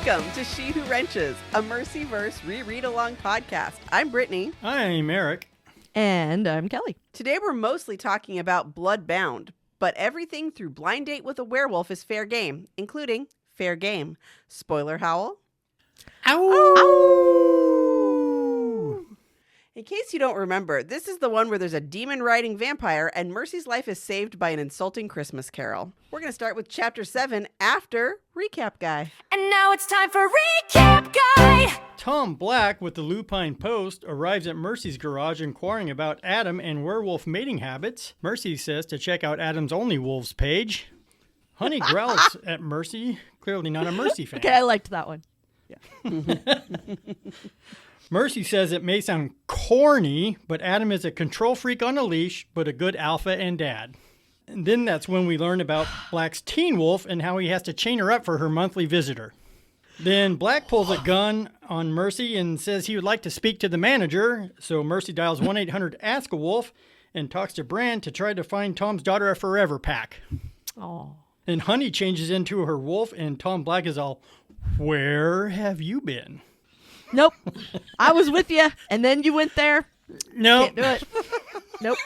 Welcome to She Who Wrenches, a Mercyverse reread-along podcast. I'm Brittany. I'm Eric. And I'm Kelly. Today we're mostly talking about Bloodbound, but everything through Blind Date with a Werewolf is fair game, including fair game. Spoiler howl. Ow! Ow! In case you don't remember, this is the one where there's a demon-riding vampire and Mercy's life is saved by an insulting Christmas carol. We're going to start with Chapter 7 after Recap Guy. And now it's time for Recap Guy! Tom Black with the Lupine Post arrives at Mercy's garage inquiring about Adam and werewolf mating habits. Mercy says to check out Adam's Only Wolves page. Honey growls at Mercy, clearly not a Mercy fan. Okay, I liked that one. Yeah. Mercy says it may sound corny, but Adam is a control freak on a leash, but a good alpha and dad. And then that's when we learn about Black's teen wolf and how he has to chain her up for her monthly visitor. Then Black pulls a gun on Mercy and says he would like to speak to the manager, so Mercy dials 1-800-ASK-A-WOLF and talks to Brand to try to find Tom's daughter a forever pack. Oh. And Honey changes into her wolf, and Tom Black is all, "Where have you been?" Nope. I was with you, and then you went there. No. Can't do it. Nope.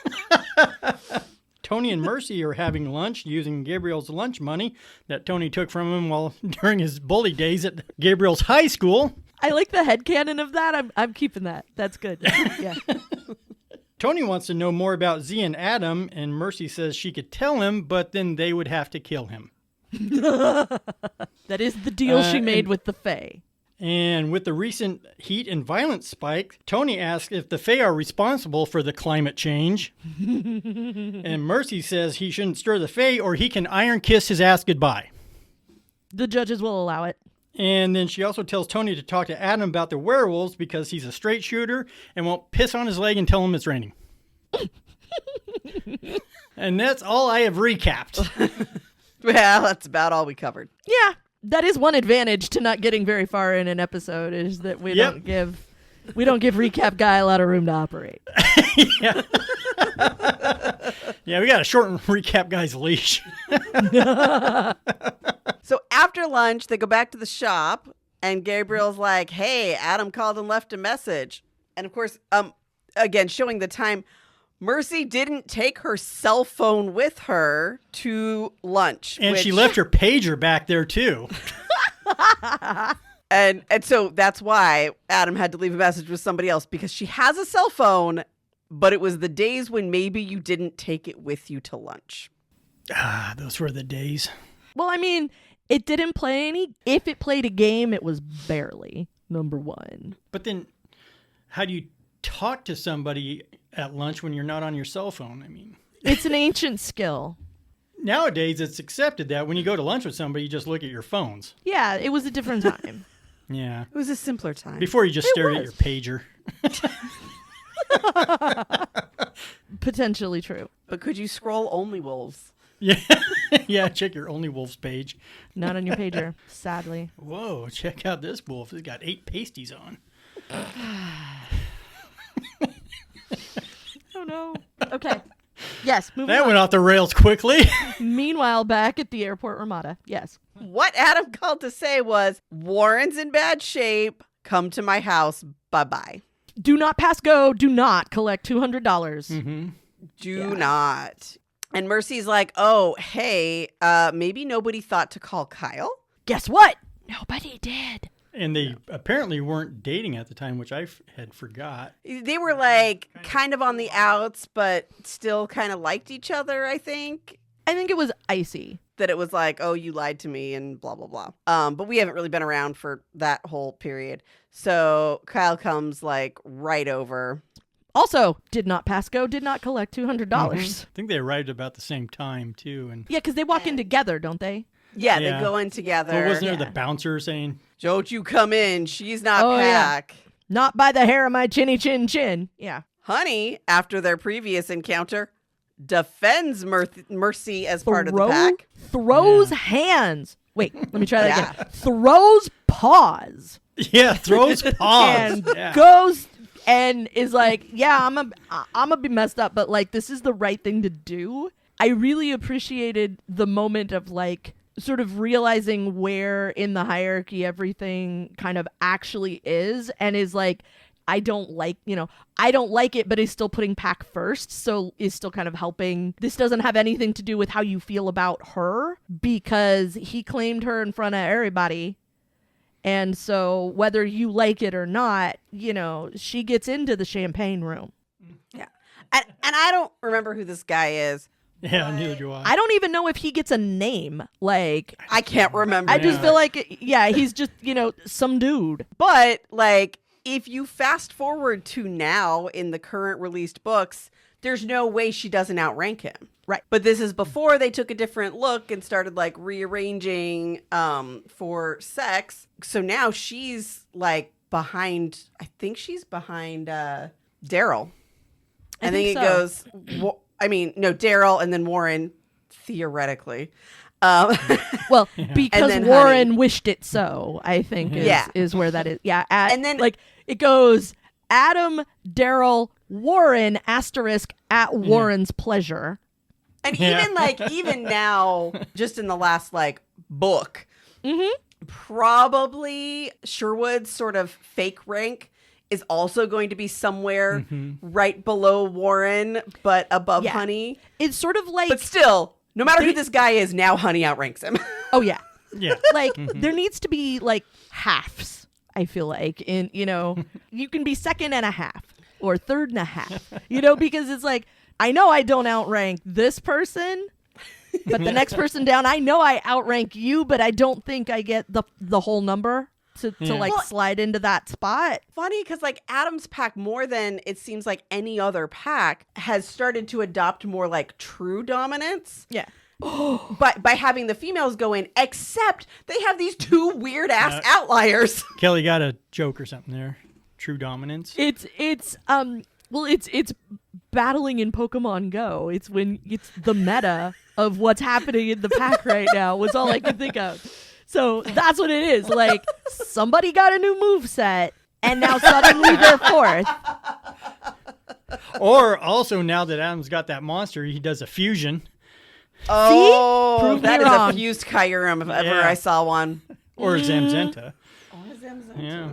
Tony and Mercy are having lunch using Gabriel's lunch money that Tony took from him during his bully days at Gabriel's high school. I like the headcanon of that. I'm keeping that. That's good. Yeah. Tony wants to know more about Z and Adam, and Mercy says she could tell him, but then they would have to kill him. That is the deal she made with the Fae. And with the recent heat and violence spike, Tony asks if the Fae are responsible for the climate change. And Mercy says he shouldn't stir the Fae or he can iron kiss his ass goodbye. The judges will allow it. And then she also tells Tony to talk to Adam about the werewolves because he's a straight shooter and won't piss on his leg and tell him it's raining. And that's all I have recapped. Well, that's about all we covered. Yeah. That is one advantage to not getting very far in an episode is that we don't give Recap Guy a lot of room to operate. Yeah. Yeah, we got to shorten Recap Guy's leash. So after lunch, they go back to the shop, and Gabriel's like, "Hey, Adam called and left a message." And of course, again, showing the time, Mercy didn't take her cell phone with her to lunch. And she left her pager back there, too. And so that's why Adam had to leave a message with somebody else, because she has a cell phone, but it was the days when maybe you didn't take it with you to lunch. Ah, those were the days. Well, I mean, it didn't play any. If it played a game, it was barely number one. But then how do you talk to somebody at lunch when you're not on your cell phone? I mean, it's an ancient skill. Nowadays, it's accepted that when you go to lunch with somebody, you just look at your phones. Yeah, it was a different time. Yeah. It was a simpler time. Before you just stared at your pager. Potentially true. But could you scroll Only Wolves? Yeah. Yeah, check your Only Wolves page. Not on your pager, sadly. Whoa, check out this wolf. It's got 8 pasties on. Oh, no. Okay. Yes, moving That on. went off the rails quickly. Meanwhile, back at the airport Ramada. Yes. What Adam called to say was, "Warren's in bad shape. Come to my house. Bye-bye." Do not pass go. Do not collect $200. Mm-hmm. Do not. And Mercy's like, "Oh, hey, maybe nobody thought to call Kyle?" Guess what? Nobody did. And they apparently weren't dating at the time, which I had forgot. They were like kind of on the outs, but still kind of liked each other, I think. I think it was icy. That it was like, "Oh, you lied to me," and blah, blah, blah. But we haven't really been around for that whole period. So Kyle comes like right over. Also, did not pass go, did not collect $200. I think they arrived about the same time, too. And Yeah, because they walk in together, don't they? Yeah, Yeah. they go in together. Well, wasn't there Yeah. the bouncer saying, "Don't you come in. She's not Oh, yeah. pack." Not by the hair of my chinny chin chin. Yeah. Honey, after their previous encounter, defends Mercy as part of the pack. Throws hands. Wait, let me try that Yeah. again. Throws paws. yeah, throws paws. And Yeah. goes and is like, yeah, I'm a be messed up, but like this is the right thing to do. I really appreciated the moment of like sort of realizing where in the hierarchy everything kind of actually is, and is like, I don't like it, but is still putting Pac first, so is still kind of helping. This doesn't have anything to do with how you feel about her, because he claimed her in front of everybody. And so whether you like it or not, she gets into the champagne room. Yeah. And I don't remember who this guy is. Yeah, neither do I. I don't even know if he gets a name. Like, I can't remember. I just feel like, he's just, some dude. But, like, if you fast forward to now in the current released books, there's no way she doesn't outrank him. Right. But this is before they took a different look and started, like, rearranging for sex. So now she's, like, behind, I think she's behind Daryl. I think it goes, Daryl and then Warren, theoretically. Well, because Warren wished it so, I think, is where that is. Yeah. And then, like, it goes Adam, Daryl, Warren, asterisk, at Warren's pleasure. And even now, just in the last, like, book, probably Sherwood's sort of fake rank is also going to be somewhere right below Warren, but above Honey. It's sort of like... But still, no matter who this guy is, now Honey outranks him. Oh, yeah. Yeah. Like, there needs to be, like, halves, I feel like. In you can be second and a half or third and a half, because it's like, I know I don't outrank this person, but the next person down, I know I outrank you, but I don't think I get the whole number. To slide into that spot. Funny, because like Adam's pack, more than it seems like any other pack, has started to adopt more like true dominance. Yeah. But by having the females go in, except they have these two weird ass outliers. Kelly got a joke or something there. True dominance. It's battling in Pokemon Go. It's the meta of what's happening in the pack right now was all I could think of. So that's what it is. Like, somebody got a new moveset, and now suddenly they're fourth. Or also, now that Adam's got that monster, he does a fusion. Oh, Prove that me is wrong. a fused Kyurem if ever I saw one. Or Zamzenta. Yeah.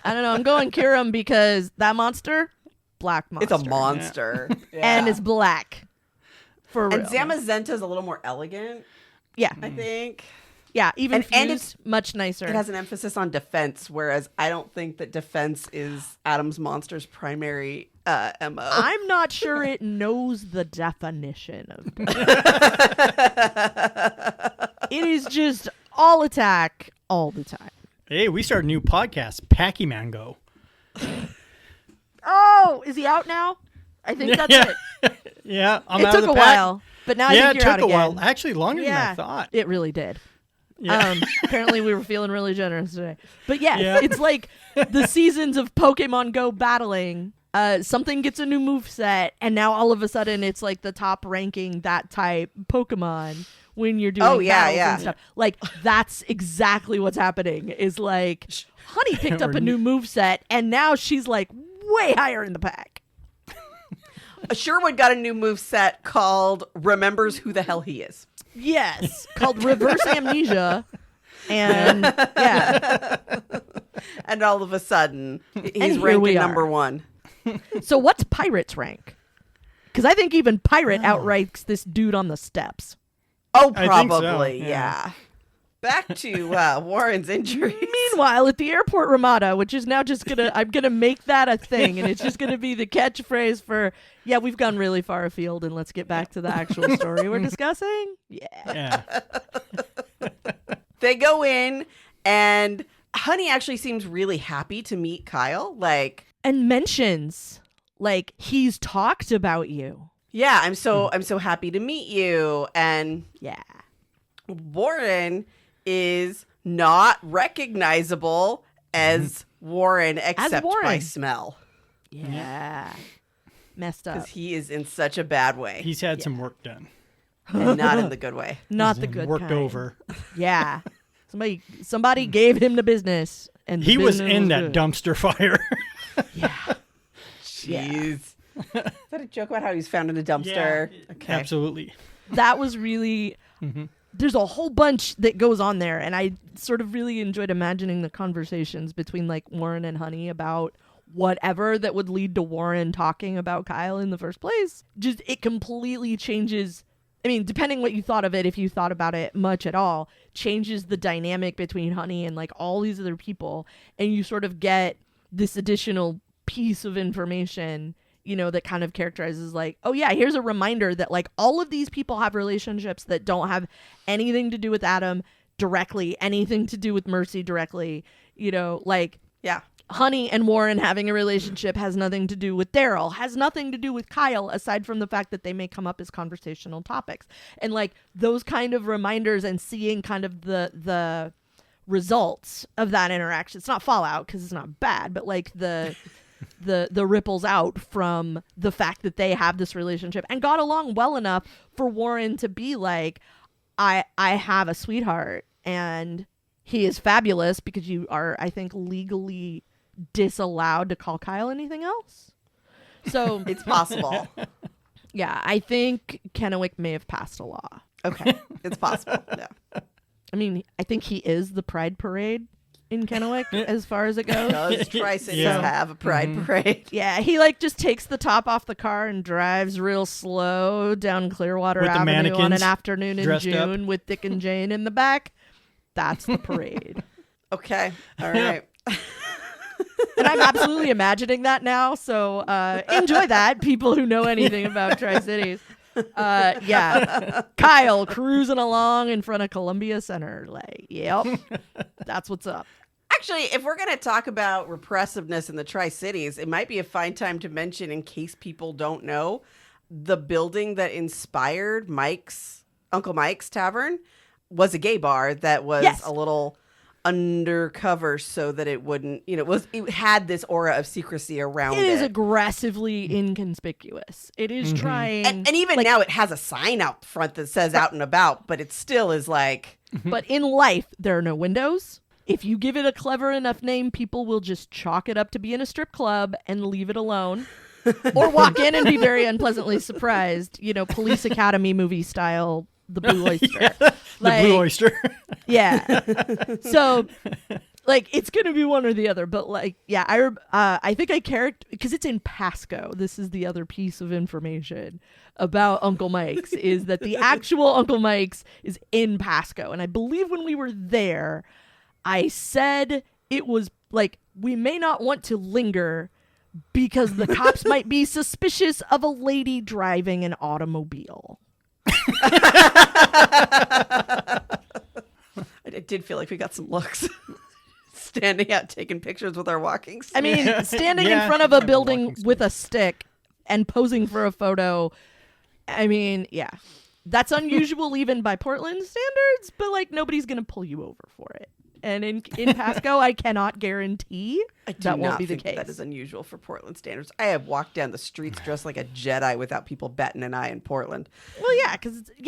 I don't know. I'm going Kyurem because that monster, black monster. It's a monster. And it's black. For real. And Zamazenta's a little more elegant, yeah. I think. Yeah, even and fused, much nicer. It has an emphasis on defense, whereas I don't think that defense is Adam's monster's primary MO. I'm not sure it knows the definition of it is just all attack all the time. Hey, we started a new podcast, Packy Mango. Oh, is he out now? I think that's it. Yeah, I'm it out took of the a pack. while, but now I think Yeah, it you're took out a again. while. Actually, longer than I thought. It really did. Yeah. Apparently we were feeling really generous today. But yes, it's like the seasons of Pokemon Go battling. Something gets a new moveset, and now all of a sudden it's like the top ranking that type Pokemon when you're doing battles and stuff. Like, that's exactly what's happening. Is like Honey picked up a new moveset, and now she's like way higher in the pack. Sherwood got a new moveset called Remembers Who the Hell He Is. Yes, called Reverse Amnesia. And and all of a sudden, he's here ranking we are. number one. So what's Pirate's rank? Because I think even Pirate outranks this dude on the steps. Oh, I think so, probably, yeah. yeah. Back to Warren's injuries. Meanwhile, at the airport Ramada, which is now just I'm gonna make that a thing, and it's just gonna be the catchphrase for, we've gone really far afield, and let's get back to the actual story we're discussing. Yeah. They go in, and Honey actually seems really happy to meet Kyle. And mentions, like, he's talked about you. Yeah, I'm so happy to meet you. And Warren is not recognizable as Warren except by smell. Yeah. Messed up. Because he is in such a bad way. He's had some work done. And not in the good way. Not He's the good worked kind. over. Yeah. Somebody gave him the business. And He was business in that good. dumpster fire. Jeez. Is that a joke about how he's found in a dumpster? Yeah, Okay. absolutely. That was really there's a whole bunch that goes on there, and I sort of really enjoyed imagining the conversations between like Warren and Honey about whatever that would lead to Warren talking about Kyle in the first place. Just it completely changes. I mean, depending what you thought of it, if you thought about it much at all, changes the dynamic between Honey and like all these other people, and you sort of get this additional piece of information, you know, that kind of characterizes like, oh yeah, here's a reminder that like all of these people have relationships that don't have anything to do with Adam directly, anything to do with Mercy directly, you know, like Yeah. Honey and Warren having a relationship has nothing to do with Daryl, has nothing to do with Kyle, aside from the fact that they may come up as conversational topics. And like those kind of reminders and seeing kind of the results of that interaction. It's not fallout because it's not bad, but like the ripples out from the fact that they have this relationship and got along well enough for Warren to be like, I have a sweetheart and he is fabulous, because you are, I think, legally disallowed to call Kyle anything else. So It's possible. yeah, I think Kennewick may have passed a law. Okay. It's possible. Yeah. I mean, I think he is the Pride Parade in Kennewick as far as it goes. Does Tri-Cities Yeah. have a pride parade? Yeah, he like just takes the top off the car and drives real slow down Clearwater With the Avenue on an mannequins afternoon in dressed up. June with Dick and Jane in the back. That's the parade. Okay. All right. And I'm absolutely imagining that now. So enjoy that, people who know anything about Tri-Cities. Yeah. Kyle cruising along in front of Columbia Center. Like, yep, that's what's up. Actually, if we're going to talk about repressiveness in the Tri-Cities, it might be a fine time to mention, in case people don't know, the building that inspired Uncle Mike's Tavern was a gay bar that was Yes. a little undercover so that it wouldn't, it had this aura of secrecy around it. It is aggressively inconspicuous. It is trying. And even like, now it has a sign out front that says out and about, but it still is like, but in life, there are no windows. If you give it a clever enough name, people will just chalk it up to be in a strip club and leave it alone. Or walk in and be very unpleasantly surprised. You know, Police Academy movie style, the Blue Oyster. The Blue Oyster. Yeah. So, like, it's going to be one or the other. But, like, yeah, I think because it's in Pasco. This is the other piece of information about Uncle Mike's, is that the actual Uncle Mike's is in Pasco. And I believe when we were there, I said it was, like, we may not want to linger because the cops might be suspicious of a lady driving an automobile. I did feel like we got some looks standing out taking pictures with our walking sticks. I mean, standing in Yeah. front of a Walking building stick. with a stick and posing for a photo. I mean, yeah. That's unusual even by Portland standards, but like nobody's going to pull you over for it. And in Pasco, I cannot guarantee I do that won't not be the think case. that is unusual for Portland standards. I have walked down the streets dressed like a Jedi without people batting an eye in Portland. Well, yeah,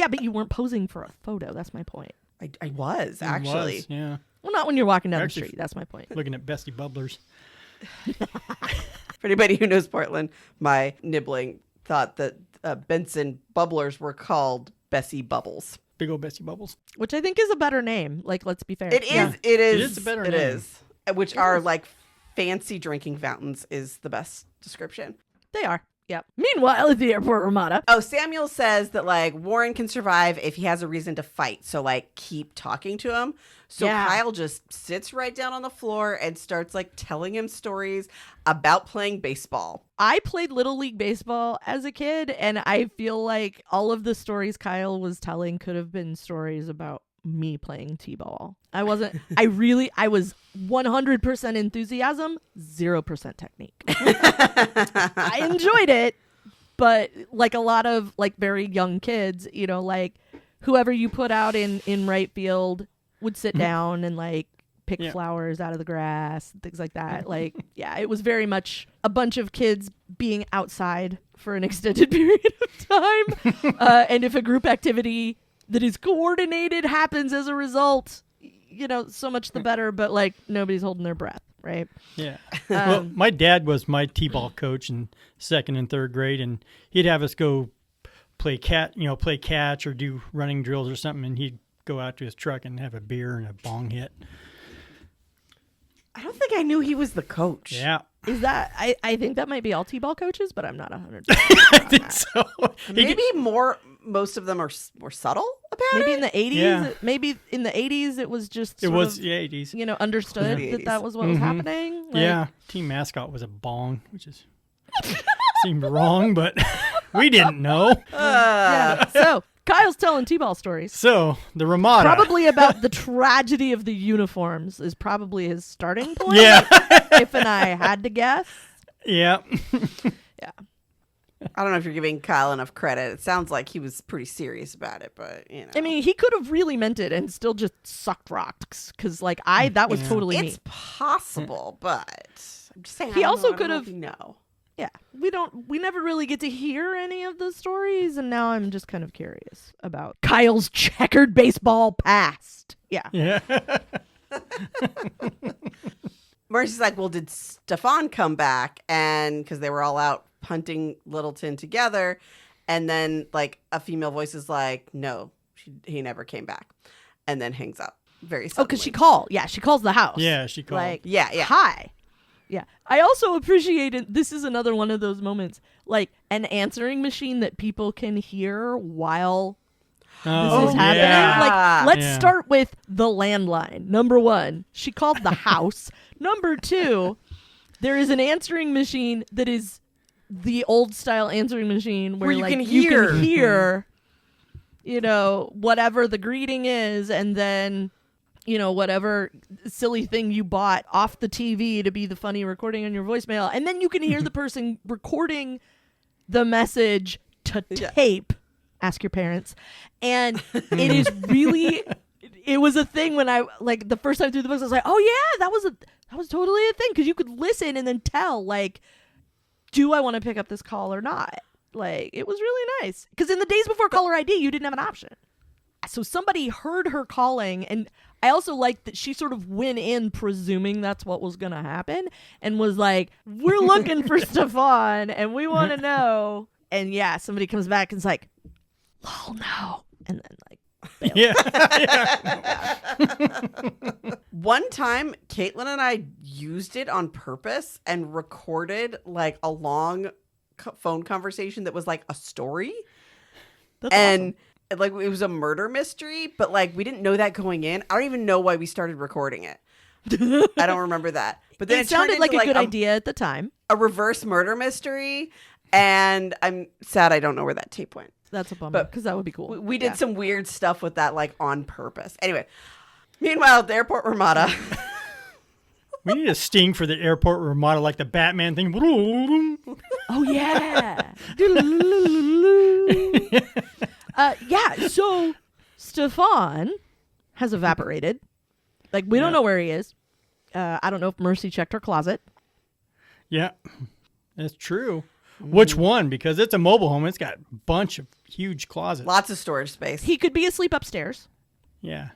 but you weren't posing for a photo. That's my point. I was, actually. Was, yeah. Well, not when you're walking down Actually, the street. That's my point. Looking at Bestie Bubblers. For anybody who knows Portland, my nibbling thought that Benson Bubblers were called Bessie Bubbles. Big old Bestie Bubbles. Which I think is a better name. Like, let's be fair. It is. Yeah. It is. It is a better It name. is. Which are like fancy drinking fountains is the best description. They are. Yep. Meanwhile, at the airport, Ramada. Oh, Samuel says that like Warren can survive if he has a reason to fight. So like keep talking to him. So Yeah. Kyle just sits right down on the floor and starts like telling him stories about playing baseball. I played Little League Baseball as a kid, and I feel like all of the stories Kyle was telling could have been stories about me playing t-ball. I was 100% enthusiasm, 0% technique. I enjoyed it, but like a lot of like very young kids, you know, like whoever you put out in right field would sit down and like pick Yeah. flowers out of the grass and things like that. Like, yeah, it was very much a bunch of kids being outside for an extended period of time. And if a group activity that is coordinated happens as a result, you know, so much the better, but like nobody's holding their breath, right? Yeah. Well, my dad was my t-ball coach in 2nd and 3rd grade, and he'd have us go play catch or do running drills or something, and he'd go out to his truck and have a beer and a bong hit. I don't think I knew he was the coach. Yeah. Is that I think that might be all T-ball coaches, but I'm not 100%. I think so. Maybe most of them are more subtle about Maybe it. in the 80s, Yeah. Maybe in the 80s it was just It sort was of, the 80s. understood Yeah. that was what was happening. Like, Yeah. Team mascot was a bong, which is seemed wrong, but we didn't know. Yeah. So Kyle's telling T-ball stories. So the Ramada. Probably about the tragedy of the uniforms is probably his starting point. Yeah. If and I had to guess. Yeah. Yeah. I don't know if you're giving Kyle enough credit. It sounds like he was pretty serious about it, but I mean, he could have really meant it and still just sucked rocks because, that was totally me. it's possible, but I'm just saying. He I don't also know. I don't could know have- if you know. Yeah, we never really get to hear any of the stories, and now I'm just kind of curious about Kyle's checkered baseball past. Yeah. Yeah. Mercy's like, well, did Stefan come back? And because they were all out hunting Littleton together, and then a female voice is like, no, he never came back, and then hangs up very suddenly. Oh, because she called. Yeah, she calls the house. Yeah, she called. Yeah. Hi. Yeah. I also appreciated, this is another one of those moments, an answering machine that people can hear while this is happening. yeah. Let's Yeah. start with the landline. Number 1, she called the house. Number 2, there is an answering machine that is the old style answering machine where you can you hear. can hear, whatever the greeting is, and then whatever silly thing you bought off the TV to be the funny recording on your voicemail. And then you can hear the person recording the message to tape. Ask your parents. And it is really, it was a thing when I, the first time through the books, I was like, oh yeah, that was totally a thing. Because you could listen and then tell, do I want to pick up this call or not? It was really nice. Because in the days before caller ID, you didn't have an option. So somebody heard her calling, and I also liked that she sort of went in presuming that's what was going to happen and was like, we're looking for Stefan and we want to know. And yeah, somebody comes back and is like, lol, no. And then Yeah. One time, Caitlin and I used it on purpose and recorded a long phone conversation that was a story. that's And awesome. it was a murder mystery, but we didn't know that going in. I don't even know why we started recording it. I don't remember that. But then It sounded turned like into, a good idea at the time. a reverse murder mystery, and I'm sad I don't know where that tape went. That's a bummer But because that would be cool. We did some weird stuff with that on purpose. Anyway, meanwhile, at the airport Ramada. We need a sting for the airport Ramada, like the Batman thing. Oh yeah. Yeah, so Stefan has evaporated. We don't know where he is. I don't know if Mercy checked her closet. Yeah, that's true. Which one? Because it's a mobile home. It's got a bunch of huge closets. Lots of storage space. He could be asleep upstairs, Yeah.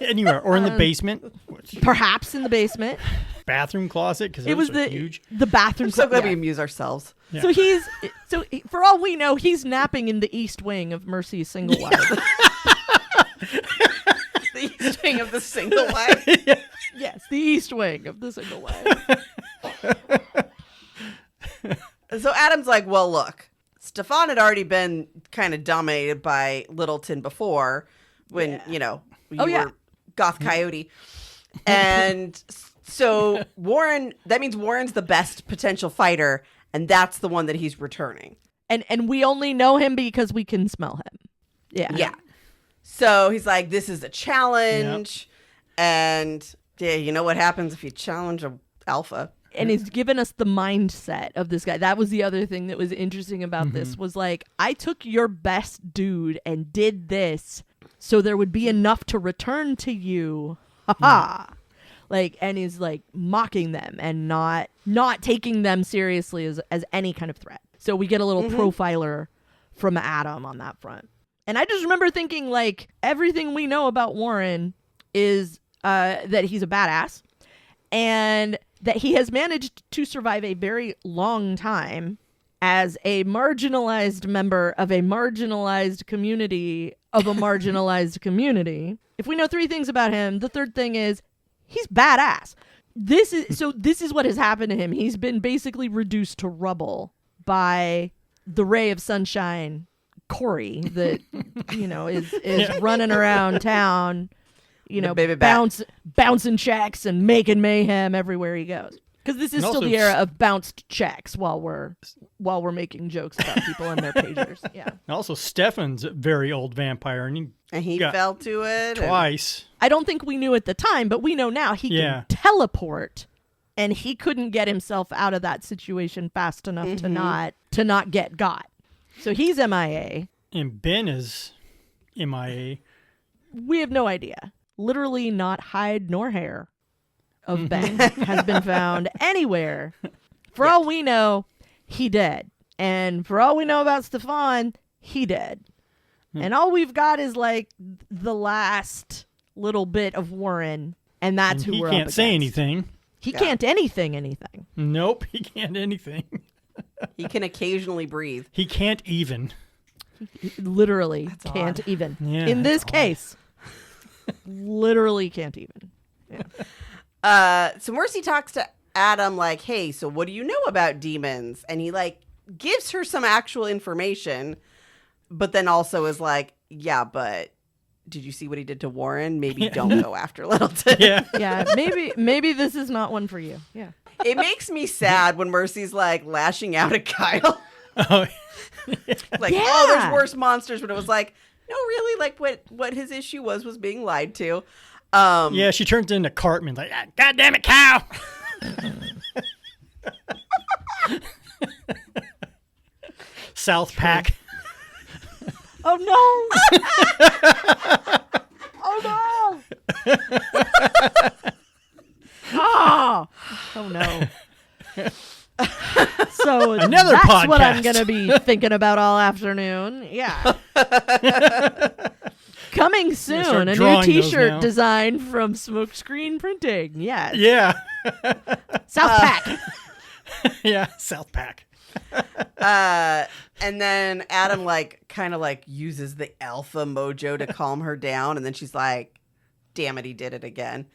Anywhere. Or in the basement. perhaps in the basement. Bathroom closet, because It was the huge. the bathroom. I'm so glad yeah. we amuse ourselves. Yeah. So for all we know, he's napping in the east wing of Mercy's single wide. The east wing of the single wide. Yes, the east wing of the single wide. So Adam's like, well, look, Stefan had already been kind of dominated by Littleton before when, you were Goth Coyote. And so that means Warren's the best potential fighter, and that's the one that he's returning. And we only know him because we can smell him. Yeah. Yeah. So he's like, this is a challenge. And yeah, you know what happens if you challenge a alpha? And it's given us the mindset of this guy. That was the other thing that was interesting about this was I took your best dude and did this so there would be enough to return to you. Ha and is mocking them and not taking them seriously as any kind of threat. So we get a little profiler from Adam on that front. And I just remember thinking everything we know about Warren is that he's a badass and that he has managed to survive a very long time as a marginalized member of a marginalized community of a marginalized community. If we know 3 things about him, the third thing is he's badass. This is what has happened to him. He's been basically reduced to rubble by the ray of sunshine, Cory, that is running around town, baby bat. bouncing checks and making mayhem everywhere he goes. Because this is still the era of bounced checks while we're making jokes about people and their pagers. Yeah. Also, Stefan's a very old vampire, and he fell to it twice. I don't think we knew at the time, but we know now he can teleport, and he couldn't get himself out of that situation fast enough to not get got. So he's MIA. And Ben is MIA. We have no idea. Literally not hide nor hair of Ben has been found anywhere. For all we know, he dead. And for all we know about Stefan, he dead. And all we've got is like the last little bit of Warren, and that's who we're up against. He can't say anything. He can't anything. Nope, he can't anything. He can occasionally breathe. He can't even. He literally That's can't odd. even. Yeah, in this that's case, literally can't even. Yeah. So Mercy talks to Adam like, hey, so what do you know about demons? And he like gives her some actual information, but then also is like, yeah, but did you see what he did to Warren? Maybe don't go after Littleton. Yeah, maybe this is not one for you. Yeah. It makes me sad when Mercy's like lashing out at Kyle. Oh, Like, oh, there's worse monsters, but it was like, no, really, like what his issue was being lied to. yeah, she turns into Cartman, like, God damn it, cow! South Pack. Oh no! Oh no! Oh no! So Another that's podcast. what I'm gonna be thinking about all afternoon. Yeah. Coming soon, start a new drawing those T-shirt now. design from Smokescreen Printing. Yes. Yeah. South Pack. Yeah, South Pack. And then Adam like kind of like uses the alpha mojo to calm her down, and then she's like, damn it, he did it again.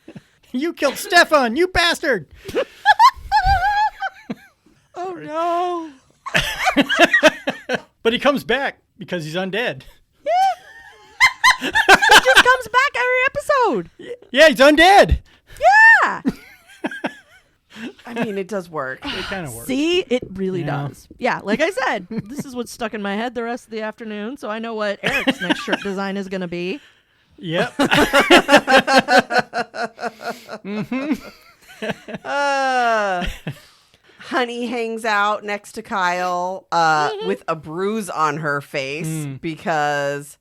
You killed Stefan, you bastard! Oh no! But he comes back because he's undead. He just comes back every episode. Yeah, he's undead. Yeah. I mean, it does work. It kind of works. See, it really Yeah. does. Yeah, like I said, this is what's stuck in my head the rest of the afternoon, so I know what Eric's next shirt design is going to be. Yep. Honey hangs out next to Kyle with a bruise on her face because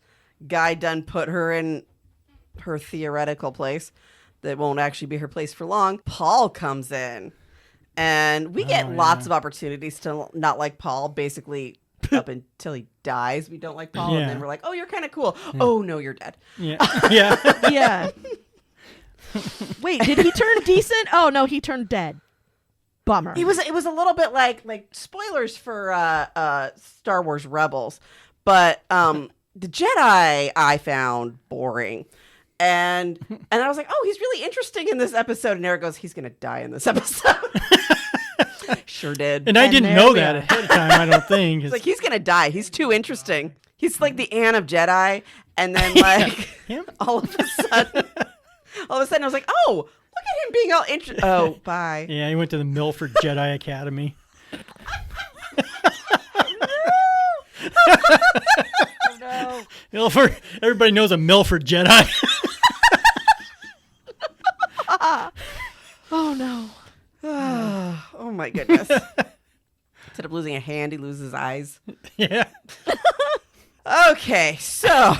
Guy done put her in her theoretical place that won't actually be her place for long. Paul comes in, and we get lots of opportunities to not like Paul, basically up until he dies. We don't like Paul, and then we're like, oh, you're kind of cool. Oh, no, you're dead. Yeah. Yeah. Yeah. Wait, did he turn decent? Oh, no, he turned dead. Bummer. It was a little bit like spoilers for Star Wars Rebels, but the Jedi I found boring. And I was like, oh, he's really interesting in this episode. And Eric goes, he's going to die in this episode. Sure did. And I didn't there know we that are. ahead of time, I don't think. It's like, he's going to die. He's too interesting. He's like the Anne of Jedi. And then like Him? all of a sudden I was like, oh, look at him being all interesting. Oh, bye. Yeah, he went to the Milford Jedi Academy. Oh, no. Milford, everybody knows a Milford Jedi. Oh, no. Oh my goodness. Instead of losing a hand, he loses his eyes. Yeah. Okay, so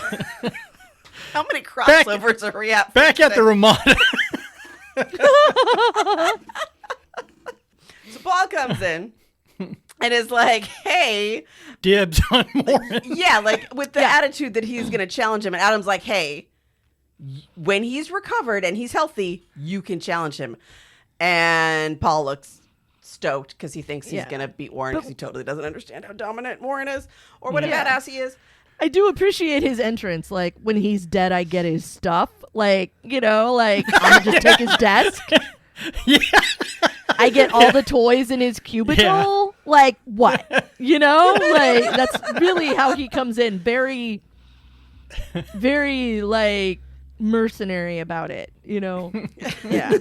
how many crossovers are we at? Back at the Ramada. So Paul comes in and is like, hey, Dibs on Warren. yeah, like with the attitude that he's going to challenge him. And Adam's like, hey, when he's recovered and he's healthy, you can challenge him. And Paul looks stoked because he thinks he's Yeah. going to beat Warren because he totally doesn't understand how dominant Warren is or what Yeah. a badass he is. I do appreciate his entrance. Like, when he's dead, I get his stuff. Like, I'm gonna just take his desk. Yeah. I get all the toys in his cubicle. Yeah. Like, what? Like, that's really how he comes in. Very, very, like, mercenary about it, Yeah.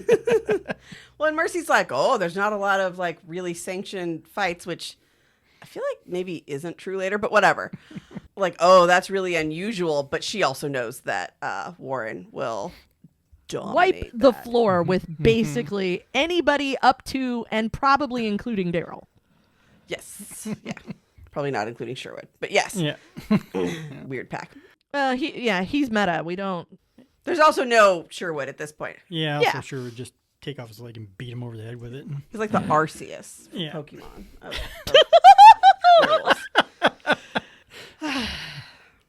Well, and Mercy's like, oh, there's not a lot of like really sanctioned fights, which I feel like maybe isn't true later, but whatever. Like, oh, that's really unusual. But she also knows that Warren will dominate Wipe the that. floor with basically anybody up to and probably including Daryl. Yes. Yeah. Probably not including Sherwood, but yes. Yeah. Weird pack. He's meta. We don't. There's also no Sherwood at this point. Yeah, Yeah. for sure. Would just take off his leg and beat him over the head with it. He's like the Arceus from Yeah. Pokemon.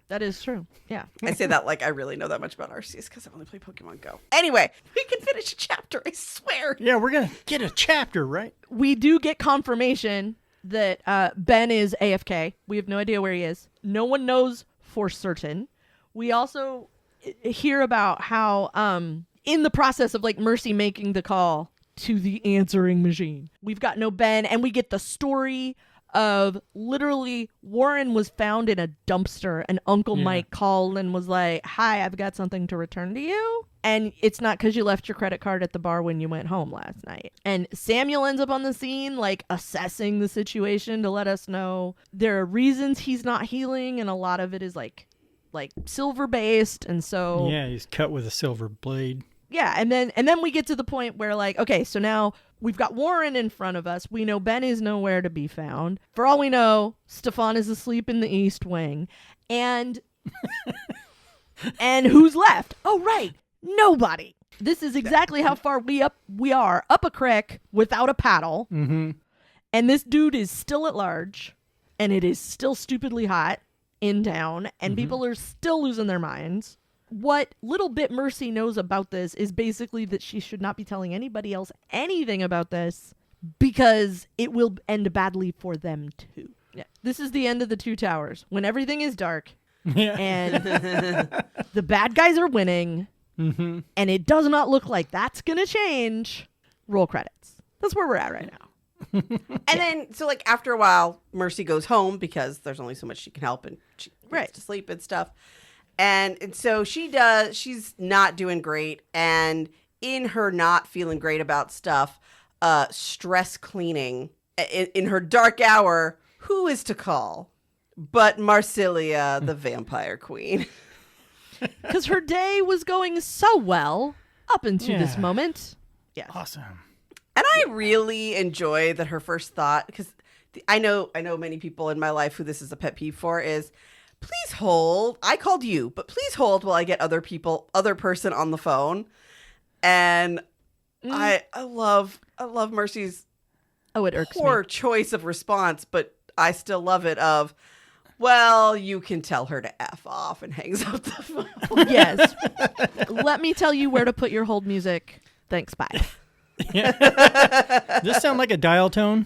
That is true. Yeah. I say that like I really know that much about Arceus because I've only played Pokemon Go. Anyway, we can finish a chapter, I swear. Yeah, we're going to get a chapter, right? We do get confirmation that Ben is AFK. We have no idea where he is. No one knows for certain. We also hear about how in the process of like Mercy making the call to the answering machine, we've got no Ben, and we get the story of literally Warren was found in a dumpster and Uncle Mike called and was like, hi, I've got something to return to you. And it's not because you left your credit card at the bar when you went home last night. And Samuel ends up on the scene, like assessing the situation to let us know there are reasons he's not healing. And a lot of it is like silver based. And so, Yeah, he's cut with a silver blade. yeah. And then we get to the point where like, okay, so now we've got Warren in front of us. We know Ben is nowhere to be found. For all we know, Stefan is asleep in the East Wing. And and who's left? Oh, right. Nobody. This is exactly how far we are up a creek without a paddle. Mm-hmm. And this dude is still at large. And it is still stupidly hot in town. And people are still losing their minds. What little bit Mercy knows about this is basically that she should not be telling anybody else anything about this because it will end badly for them too. Yeah. This is the end of the Two Towers when everything is dark Yeah. and the bad guys are winning Mm-hmm. and it does not look like that's going to change. Roll credits. That's where we're at right now. And then, so like after a while, Mercy goes home because there's only so much she can help and she needs to sleep and stuff. And so she's not doing great. And in her not feeling great about stuff, stress cleaning, in her dark hour, who is to call but Marsilia, the vampire queen? Because her day was going so well up until this Yeah. moment. Yeah. Awesome. And I really enjoy that her first thought, because I know many people in my life who this is a pet peeve for, is please hold. I called you, but please hold while I get other person on the phone. And I love Mercy's Oh, it irks poor me. choice of response, but I still love it of, well, you can tell her to F off, and hangs up the phone. Yes. Let me tell you where to put your hold music. Thanks, bye. Does this sound like a dial tone?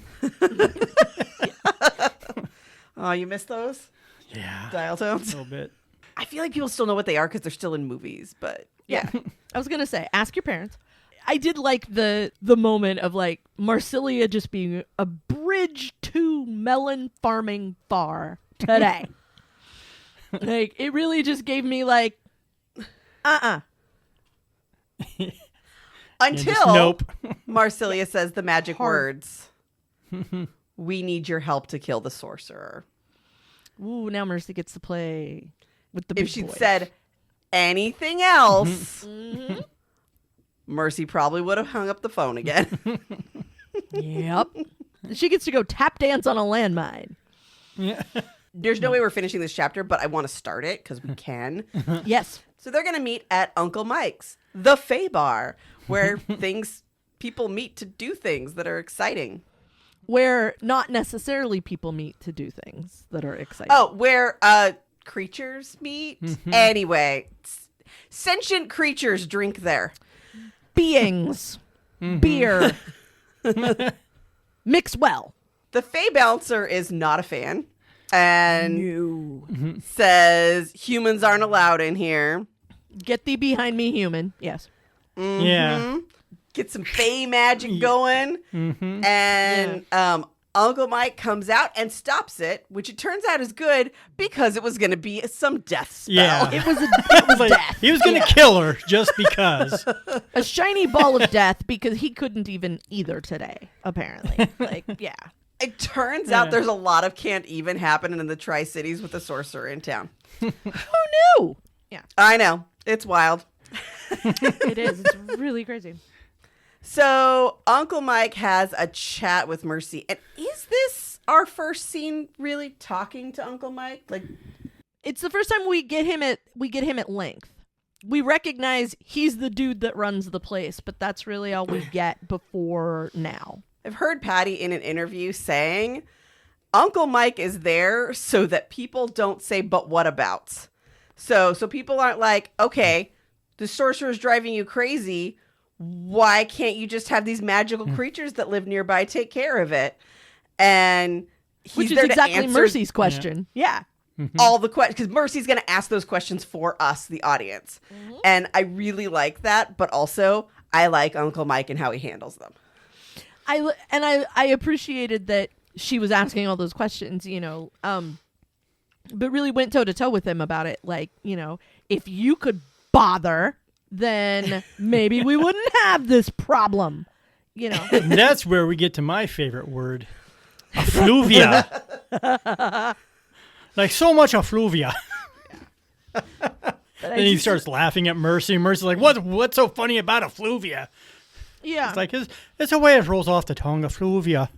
Oh, you missed those? Yeah. Dial A tones? little bit. I feel like people still know what they are because they're still in movies, but yeah. I was gonna say, ask your parents. I did like the moment of like Marsilia just being a bridge to melon farming bar today. Like it really just gave me like, Until just nope. Marsilia says the magic Hard. words. We need your help to kill the sorcerer. ooh, now Mercy gets to play with the big If she'd boys. said anything else, Mercy probably would have hung up the phone again. Yep. She gets to go tap dance on a landmine. Yeah. There's no way we're finishing this chapter, but I want to start it because we can. Yes. So they're going to meet at Uncle Mike's, the Fey Bar, where people meet to do things that are exciting. Where not necessarily people meet to do things that are exciting. Oh, where creatures meet? Anyway, sentient creatures drink there. Beings. Beer. mix well. The Fey Bouncer is not a fan and No. says humans aren't allowed in here. Get thee behind me, human. Yes. Yeah. Get some Fey magic going. And Uncle Mike comes out and stops it, which it turns out is good because it was going to be some death spell. Yeah. It was Like, death. he was going to kill her just because. A shiny ball of death because he couldn't even either today, apparently. Like, yeah. It turns out there's a lot of can't even happening in the Tri-Cities with the sorcerer in town. Who knew? Yeah, I know. It's wild. it is. It's really crazy. So Uncle Mike has a chat with Mercy. And is this our first scene really talking to Uncle Mike? Like, It's the first time we get him at length. We recognize he's the dude that runs the place, but that's really all we get before now. I've heard Patty in an interview saying Uncle Mike is there so that people don't say, but what abouts? So people aren't like, okay, the sorcerer is driving you crazy. Why can't you just have these magical creatures that live nearby take care of it? And he's Which is there exactly to answer Mercy's question. Yeah. all the questions, because Mercy's going to ask those questions for us, the audience. And I really like that, but also I like Uncle Mike and how he handles them. I appreciated that she was asking all those questions, but really went toe to toe with him about it. Like, if you could bother, then maybe we wouldn't have this problem, And that's where we get to my favorite word, effluvia. Like so much effluvia. And he starts laughing at Mercy. Mercy's like, what's so funny about effluvia? Yeah. It's like, it's a way it rolls off the tongue, effluvia.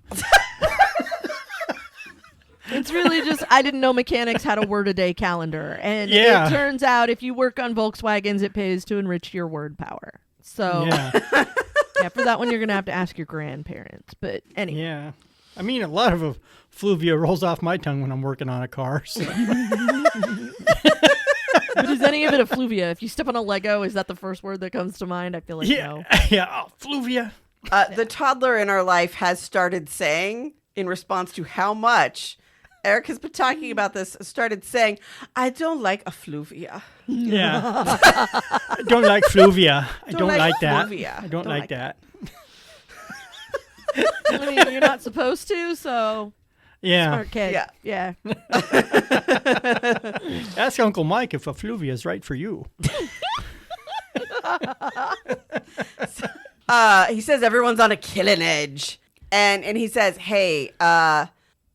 It's really just, I didn't know mechanics had a word-a-day calendar. And Yeah. it turns out if you work on Volkswagens, it pays to enrich your word power. So, Yeah. yeah, for that one, you're going to have to ask your grandparents. But anyway. Yeah. I mean, a lot of effluvia rolls off my tongue when I'm working on a car. So. But is any of it effluvia? If you step on a Lego, is that the first word that comes to mind? I feel like no. Yeah, effluvia. The toddler in our life has started saying, in response to how much Eric has been talking about this, started saying, I don't like effluvia. Yeah. I don't like fluvia. I don't like that. fluvia. I don't like that. I mean, you're not supposed to, so Yeah. smart kid. Yeah. Ask Uncle Mike if effluvia is right for you. He says everyone's on a killing edge. And he says, hey,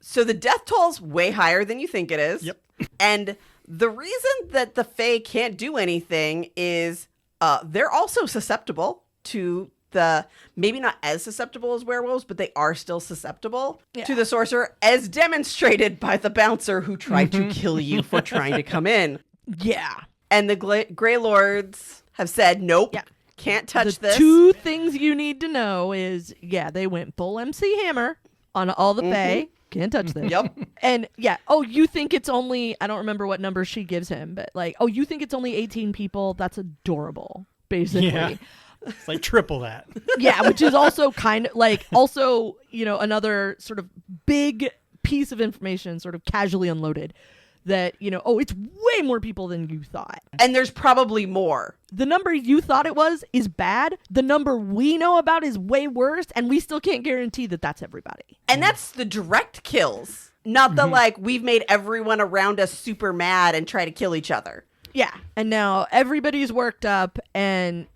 so the death toll's way higher than you think it is. Yep. And the reason that the Fae can't do anything is they're also susceptible to the, maybe not as susceptible as werewolves, but they are still susceptible to the sorcerer, as demonstrated by the bouncer who tried to kill you for trying to come in. Yeah. And the Grey Lords have said, nope, Yeah. can't touch The this. two things you need to know is, they went full MC Hammer on all the Fae. Can't touch this. Yep. And you think it's only, I don't remember what number she gives him, but like, you think it's only 18 people? That's adorable, basically. Yeah. It's like triple that. Yeah, which is also kind of like, another sort of big piece of information sort of casually unloaded that, it's way more people than you thought. And there's probably more. The number you thought it was is bad. The number we know about is way worse, and we still can't guarantee that that's everybody. And that's the direct kills, not the like, we've made everyone around us super mad and try to kill each other. Yeah, and now everybody's worked up, and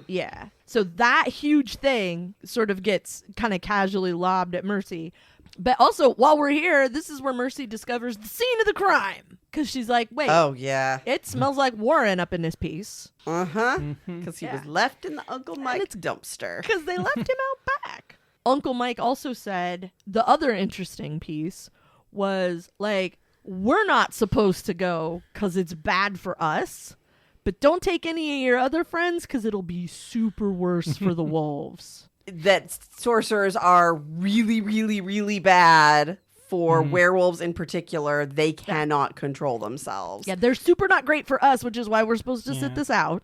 so that huge thing sort of gets kind of casually lobbed at Mercy. But also, while we're here, this is where Mercy discovers the scene of the crime. Because she's like, wait, Oh, yeah. it smells like Warren up in this piece. Uh-huh. Because he was left in the Uncle Mike's dumpster. Because they left him out back. Uncle Mike also said the other interesting piece was like, we're not supposed to go because it's bad for us. But don't take any of your other friends because it'll be super worse for the wolves. That sorcerers are really, really, really bad for werewolves in particular. They cannot control themselves. Yeah, they're super not great for us, which is why we're supposed to sit this out.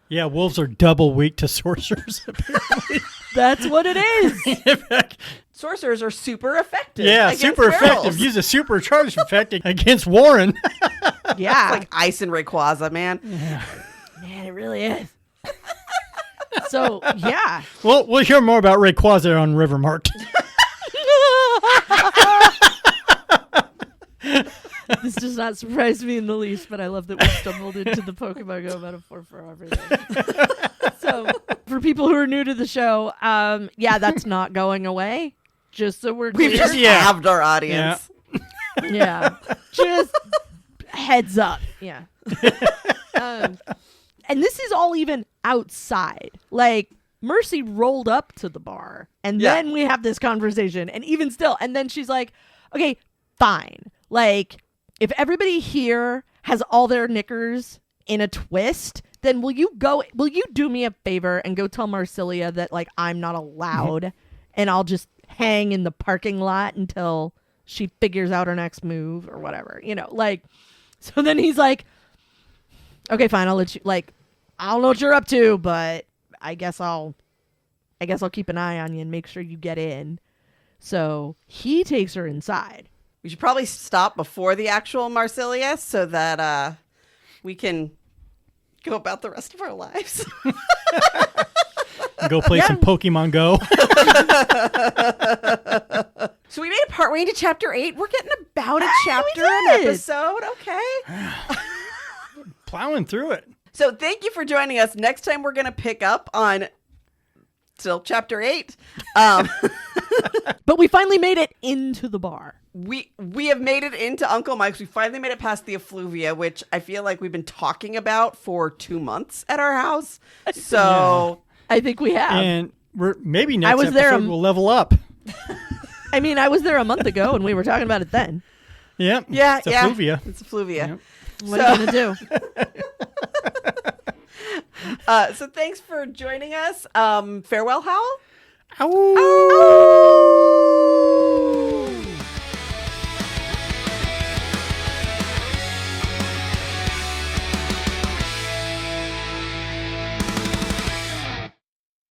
Yeah, wolves are double weak to sorcerers, apparently. That's what it is. Sorcerers are super effective. Yeah, against super werewolves. effective. Use a supercharged effect against Warren. Yeah. Like ice and Rayquaza, man. Man, it really is. So, yeah. Well, we'll hear more about Rayquaza on Rivermark. This does not surprise me in the least, but I love that we stumbled into the Pokemon Go metaphor for everything. So, for people who are new to the show, yeah, that's not going away. Just so we're clear. We've just halved our audience. Yeah. Just heads up. Yeah. And this is all even outside. Like, Mercy rolled up to the bar, and then we have this conversation, and even still, and then she's like, okay, fine. Like, if everybody here has all their knickers in a twist, then will you do me a favor and go tell Marsilia that, like, I'm not allowed, and I'll just hang in the parking lot until she figures out her next move or whatever, like. So then he's like, okay, fine, I'll let you, like, I don't know what you're up to, but I guess I'll keep an eye on you and make sure you get in. So he takes her inside. We should probably stop before the actual Marsilia so that we can go about the rest of our lives. Go play some Pokemon Go. So we made it partway into chapter 8. We're getting about a chapter an episode. Okay. Plowing through it. So thank you for joining us. Next time we're going to pick up on still chapter 8. But we finally made it into the bar. We have made it into Uncle Mike's. We finally made it past the effluvia, which I feel like we've been talking about for 2 months at our house. So I think we have. And maybe next episode we'll level up. I mean, I was there a month ago and we were talking about it then. Yep. Yeah. It's effluvia. It's effluvia. Yep. What are you going to do? So thanks for joining us. Farewell, Howl. Ow.